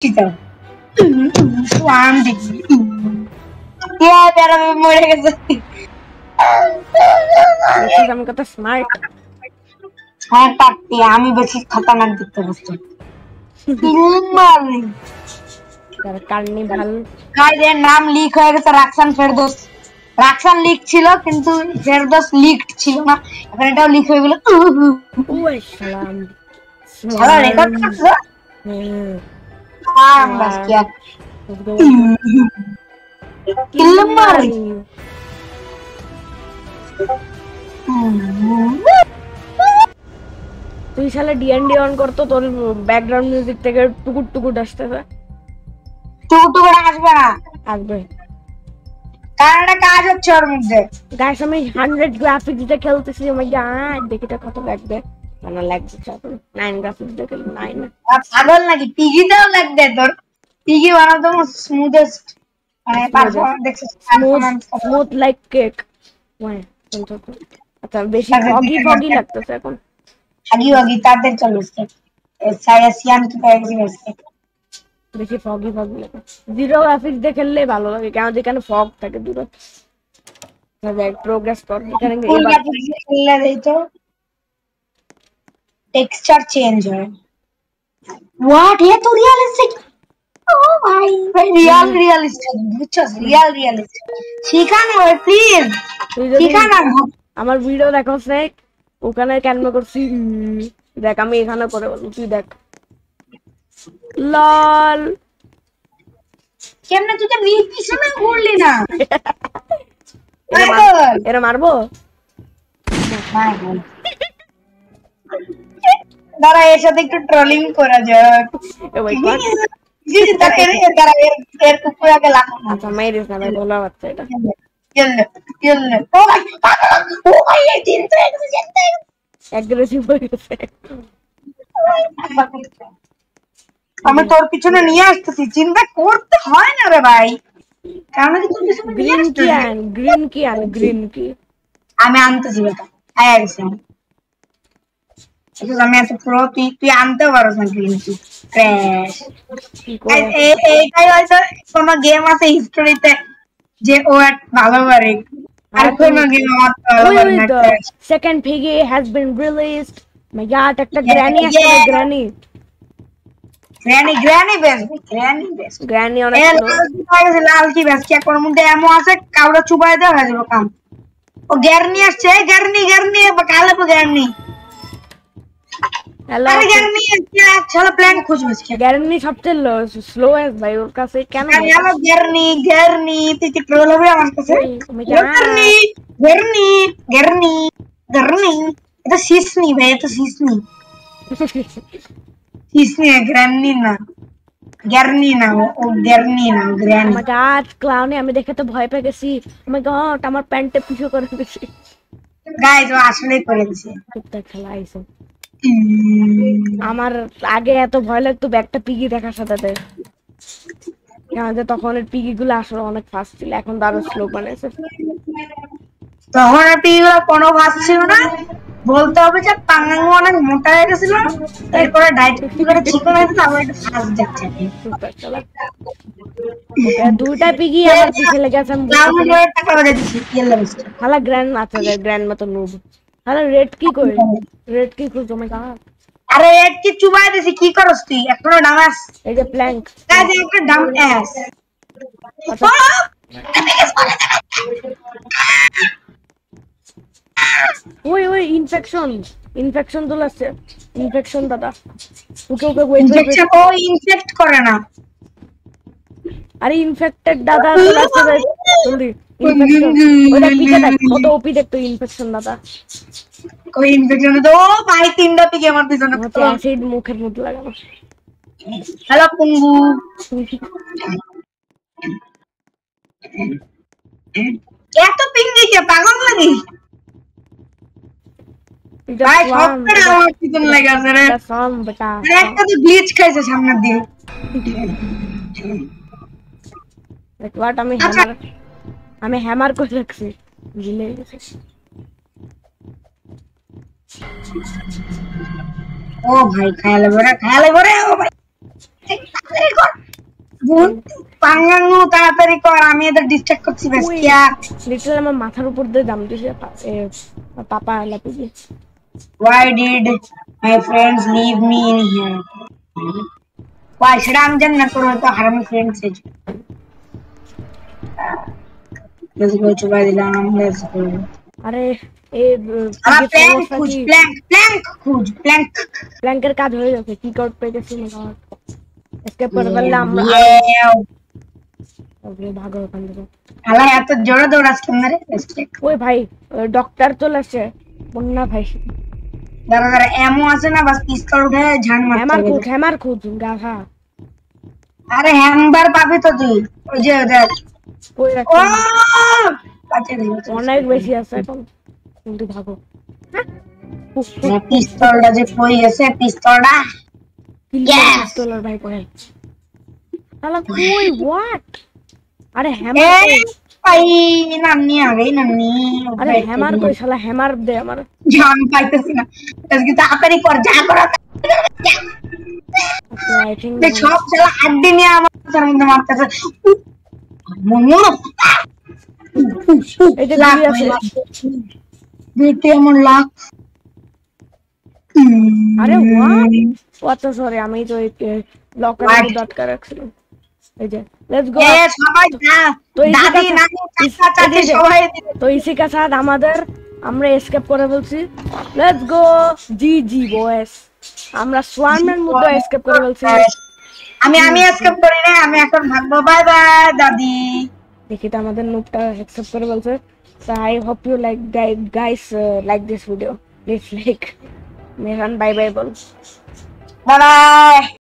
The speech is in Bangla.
kita swan দেখি ইয়া তারা মরে গেছে আমি কত স্মার্ট হ্যাঁ পারতি আমি বেশি খতরনাক দেখতে বসছি মারি কার্নিভাল গাইদের নাম লিক হয়ে গেছে রাকসান লিক ছিল কিন্তু ফেরদৌস লিকড ছিল না এখন এটাও লিক হয়ে গেল ওই সালাম সালা রেকর্ড করছো বাস কিয়া কিল মারি তুই শালা ডিএনডি অন করতো তোর ব্যাকগ্রাউন্ড মিউজিক থেকে টুকুর টুকুর আসতেছে টুকুর আসবে না আসবে কারণ একটা কাজ হচ্ছে ওর মধ্যে গাইস আমি 100 গ্রাফিক্স দিয়ে খেলতেছি আমি দেখিটা কত লাগবে মানে লাগছে 9 গ্রাফিক্স দিয়ে 9 পাগল নাকি পিগিটাও লাগবে তোর পিগি ওয়ান অফ দ্য স্মুথেস্ট মানে পারফরম্যান্স দেখছিস স্মুথ লাইক কেক ওয়াই আচ্ছা বেশি ফগি লাগতেছে এখন আগি তাদের চলছে সায়াসিয়ান কি পাইছে বেশি ফগি লাগে জিরো গ্রাফিক্স দিয়ে খেললে ভালো লাগে কারণ যেখানে ফগ থাকে দূরে তবে প্রোগ্রেস কর এখানে এবার খেললে দেই তো টেক্সচার চেঞ্জ হয় হোয়াট এ তো রিয়েলিস্টিক ও ভাই রিয়েলিস্টিক বুঝছস রিয়েলিস্টিক শিখানো ভাই প্লিজ শিখানো আমার ভিডিও দেখো স্নেক ওখানে ক্যানভা করছি দেখ আমি এখানে করে বলছি তুই দেখ লল কেমনে তুই তো পিছনে ঘুরলি না এরা মারবো দাঁড়া এর সাথে একটু ট্রোলিং করা যাক এর কুকুরাকে লাগানো আচ্ছা মাইরিস না ভাই বলা বাচ্চা এটা ও ভাই এই দিন তো অ্যাগ্রেসিভ হয়ে গেছে আমি তোর পিছনে নিয়ে আসতেছি চিন্তা করতে হয় না রে ভাই কারণ কি তোর পিছনে গ্রিন কি আমি আনতেছি বেটা আয় আসছি আমি এত পুরো তুই আনতে পারো না গ্রিন কি ক্র্যাশ এইটাই হয়তো কোনো গেম আছে হিস্টোরিতে যে ও এক ভালো পারে আর কোনো গেম আমার ভালো পারে না সেকেন্ড ফিগে has been released my god একটা গ্র্যানি আছে গ্র্যানি বেস্ট গ্র্যানি অনেক লাল কি বেস্ট কি কোন মধ্যে এমন আছে কাউরা চুবাই দেওয়া হয়ে যাবে কাম ও গ্যারনি আসছে গ্যারনি কালে পো গ্যারনি হ্যালো আরে গ্যারনি চলো প্ল্যান খুঁজবে গ্যারনি সবচেয়ে স্লোয়েস্ট ভাই ওর কাছে কেন হ্যালো গ্যারনি তুই কি ট্রোল হবে আমার কাছে গ্যারনি এটা সিসনি ভাই এটা সিসনি গ্র্যানি না ও গ্যারনি না গ্র্যানি ও মাই গড ক্লাউনে আমি দেখে তো ভয় পেয়ে গেছি ও মাই গড আমার প্যান্টে পিছু করে দিয়েছি গাইস ও আসলেই করে দিয়েছে টুকটাক খেলা আইছে আমার আগে এত ভয় লাগতো ব্যাগটা পিগি দেখার সাথে কারণ তখন এর পিগি গুলো আসলে অনেক ফাস্ট ছিল এখন তো আরো স্লো বানাইছে তখন আর পিগি গুলো কোনো ফাস্ট ছিল না বলতে হবে যে পাঙ্গাঙ্গ অনেক মোটা হয়ে গেছিল এরপরে ডায়েট করে চিকন হয়েছে তারপর একটু ফাস্ট যাচ্ছে দুইটা পিগি আমার পিছে লেগে আছে টাকা বাজে দিছি ইয়েলো বেস্ট হালা গ্র্যান্ড মাথা যায় গ্র্যান্ড মত নুব হালা রেড কি কই রেড কি কই তুমি কা আরে রেড কি চুবাই দিছি কি করছ তুই এখনো ডামাস এই যে প্ল্যাঙ্ক কাজে একটা ডাম অ্যাস ওই ইনফেকশন তো লাগছে ইনফেকশন দাদা ওকে ওয়েট ও ইনফেক্ট করে না আরে ইনফেক্টেড দাদা তো লাগছে জলদি ইনফেকশন ওটা পিকে দেখ কত ওপি দেখ তো ইনফেকশন দাদা কই ইনফেকশন তো ভাই তিনটা পিকে আমার পিছনে অ্যাসিড মুখের মধ্যে লাগানো হ্যালো পুঙ্গু এত পিঙ্গি কে পাগল নাকি ভাই সবটা আমার পিছনে লাগা আছে রে সাম বেটা একটা তো গ্লিচ খাইছে সামনে দিয়ে দেখ বাট আমি হ্যামার করে রাখছি গিলে ও ভাই খায়ালে বড় ও ভাই তাড়াতাড়ি কর ভূত পাঙ্গাঙ্গু তাড়াতাড়ি কর আমি এদের ডিস্ট্রাক্ট করছি বেস্টিয়া লিটারালি আমার মাথার উপর দিয়ে দাম দিছে পাপা লাপিয়ে why did my friends leave me in here why সেটা আমি জানি না তোর হয়তো হারামি ফ্রেন্ডস আছে let's go চুবাই দিলাম let's go আরে আমার প্ল্যাঙ্ক খুঁজ প্ল্যাঙ্কের কাজ হয়ে যাচ্ছে কি কোড পেয়েছি না এসকেপ করে বললে আমরা ওকে ভাগো ওখান থেকে আলা এত জোরে দৌড়াস কেন রে ওই ভাই ডক্টর চলে আসছে বন্যা ভাই দাঁড়া এমো আছে না বাস পিস্তল উঠে ঝান মারতে হ্যামার খুঁজ গাধা আরে হ্যামবার পাবি তো তুই ওই যে দেখ ওই ও পাচে দিল অনেক বেশি আছে এখন কিন্তু ভাগো পিস্তলটা যে কই আছে পিস্তলটা পিস্তলের ভাই কই শালা কই হোয়াট আরে হ্যামার ভাই নান্নি আগে নান্নি আরে হ্যামার কই শালা হ্যামার দে আমার জান পাইতেছি না আজকে তাড়াতাড়ি কর যা করা আই থিং দেখ সব শালা আড্ডি নিয়ে আমার মাথার মধ্যে মারতেছে মন এই যে গুলি আছে বেটে এমন লাখ আরে হোয়াট সরি আমি তো লকারে ডট করে রাখছিলাম এই যে লেটস গো সবাই যা দাদি নানি চাচা চাচি সবাই তো इसी के साथ আমরা এসকেপ করে বলছি লেটস গো জি বয়েস আমরা সোয়ার্মের মধ্যে এসকেপ করে বলছি আমি এসকেপ করি না আমি এখন ভাগবো বাই বাই দাদি দেখি তো আমাদের নুপটা এসকেপ করে বলছে so I hope you like guys like this video please like মেহান বাই বাই বল বাই বাই